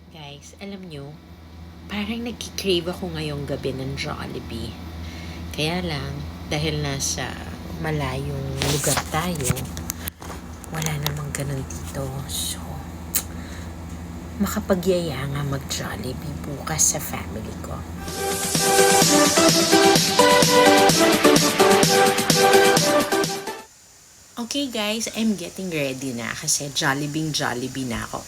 Guys, alam nyo, parang nagki-crave ako ngayong gabi ng Jollibee. Kaya lang, dahil nasa malayong lugar tayo, wala namang ganun dito. So, makapagyaya nga mag-Jollibee bukas sa family ko. Okay guys, I'm getting ready na kasi Jollibee na ako.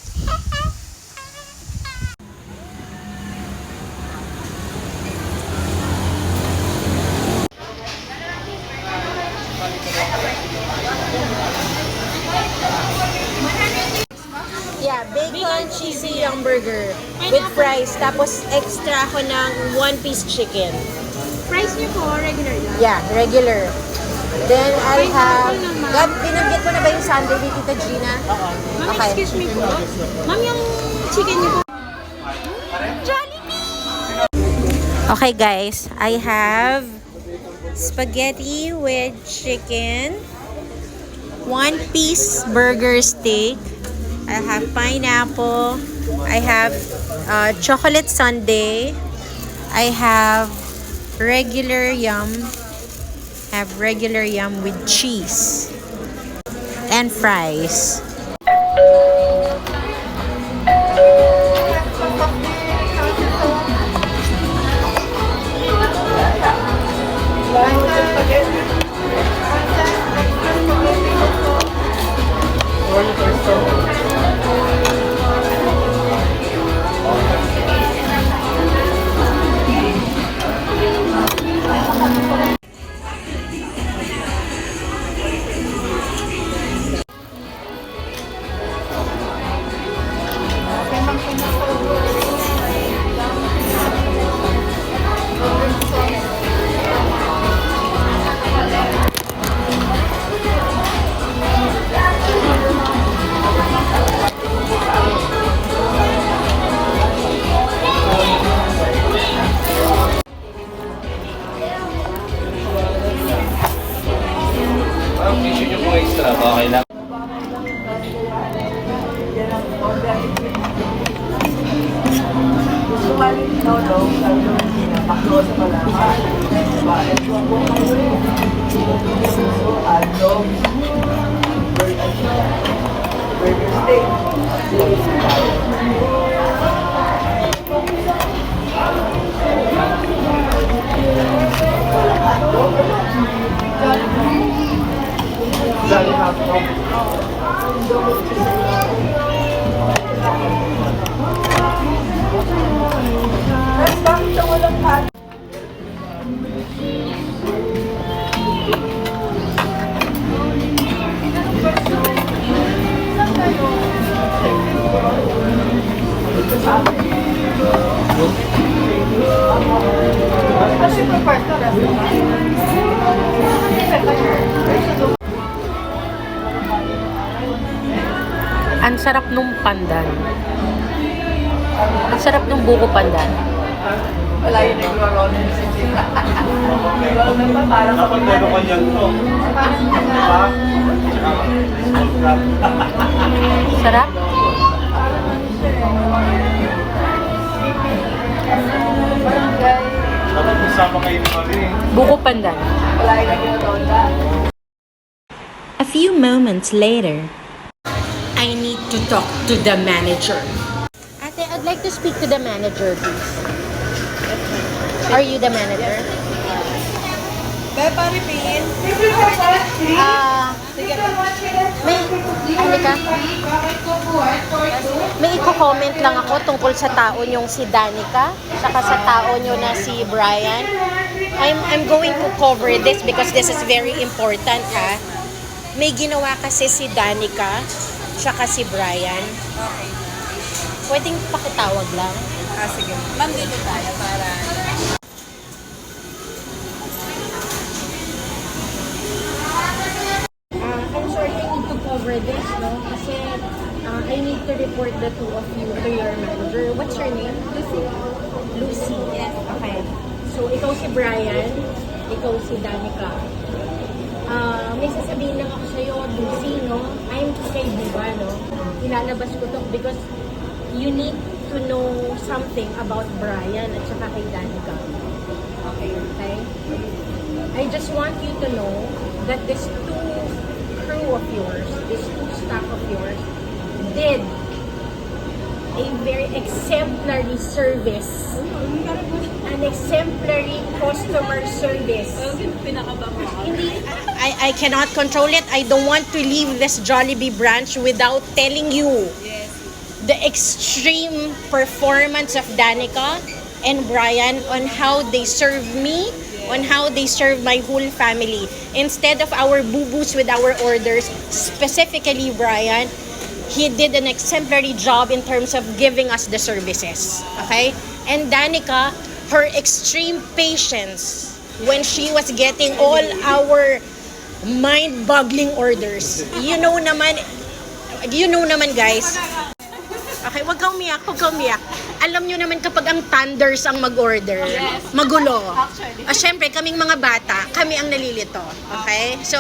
Yeah, bacon cheesy young burger with fries. Tapos extra ako ng one-piece chicken. Price niyo po, regular lang. Yeah, regular. Then I'll have... Binanggit ko na ba yung sundae ni Tita Gina? Oo. Ma'am, excuse me po. Ma'am, yung chicken niyo po. Okay guys, I have spaghetti with chicken, one-piece burger steak, I have pineapple, I have chocolate sundae, I have regular yum with cheese, and fries. Issue nyo po extra, okay lang. Ang sarap nung pandan. Ang sarap nung buko pandan. Wala yun naglaro ng sisig. Kapag meron ka dyan to. Diba? Sarap? Dapat masama kayo ni Marie. Buko pandan. A few moments later, I need to talk to the manager. Ate, I'd like to speak to the manager, please. Are you the manager? May i-comment lang ako tungkol sa tao niyong si Danica, saka sa tao niyo na si Brian. I'm going to cover this because this is very important, ha. May ginawa kasi si Danica, saka si Brian. Okay. Pwedeng pakitawag lang. Sige. Ma'am, dito tayo para... I'm sorry, I need to cover this, no? Kasi I need to report the two of you to your manager. What's your name? Lucy. Lucy. Yes. Okay. So, ikaw si Brian, ikaw si Danica. May sasabihin lang ako sa'yo, Lucy, no? I'm kay Diva, no? Ilalabas ko to because you need to know something about Brian at saka kay Danica. Okay? I just want you to know that this two crew of yours, this two staff of yours, did a very exemplary service. An exemplary customer service. Hindi, I cannot control it. I don't want to leave this Jollibee branch without telling you the extreme performance of Danica and Brian on how they serve me, on how they serve my whole family. Instead of our boo-boos with our orders, specifically Brian, he did an exemplary job in terms of giving us the services. Okay? And Danica, her extreme patience when she was getting all our mind-boggling orders. You know naman guys. Okay, wag kang umiyak, wag kang umiyak. Alam nyo naman kapag ang thunders ang mag-order, magulo. Syempre, kaming mga bata, kami ang nalilito. Okay? So,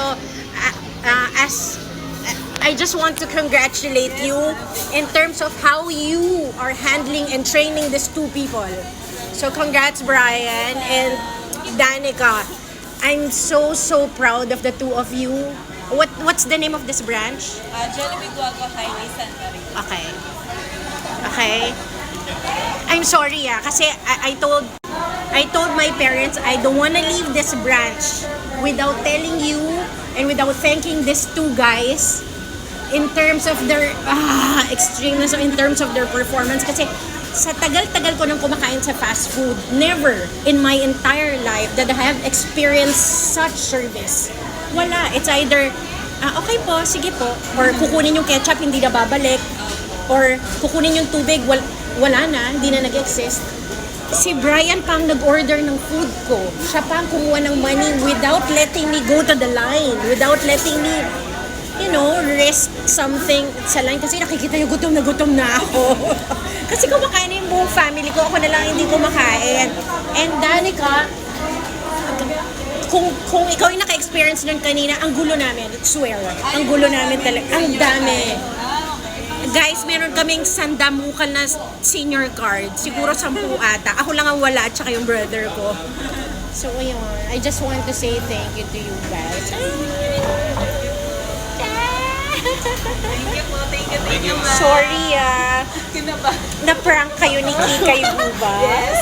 I just want to congratulate you in terms of how you are handling and training these two people. So, congrats, Brian and Danica. I'm so proud of the two of you. What's the name of this branch? Jollibee Guagua Highway, Santa Rita. Okay. I'm sorry kasi I told my parents I don't wanna leave this branch without telling you and without thanking these two guys in terms of their extremeness, in terms of their performance. Kasi sa tagal-tagal ko nang kumakain sa fast food, never in my entire life that I have experienced such service. Wala. It's either, okay po, sige po, or kukunin yung ketchup, hindi na babalik, or kukunin yung tubig, wala na, hindi na nag-exist. Si Brian pang nag-order ng food ko. Siya pang kumuha ng money without letting me go to the line, without letting me, risk something sa line. Kasi nakikita yung gutom na ako. Kasi kumakain na yung buong family ko, ako na lang hindi kumakain. And Danica, kung ikaw yung naka-experience nun kanina, ang gulo namin, swear, ang gulo namin talaga, ang dami. Guys, meron kaming sandamukal na senior card. Siguro 10 ata. Ako lang ang wala at saka yung brother ko. So, ayun. I just want to say thank you to you guys. Thank you, ma'am. Sorry Kinabahan. na-prank kayo ni Kikay Buba. Yes.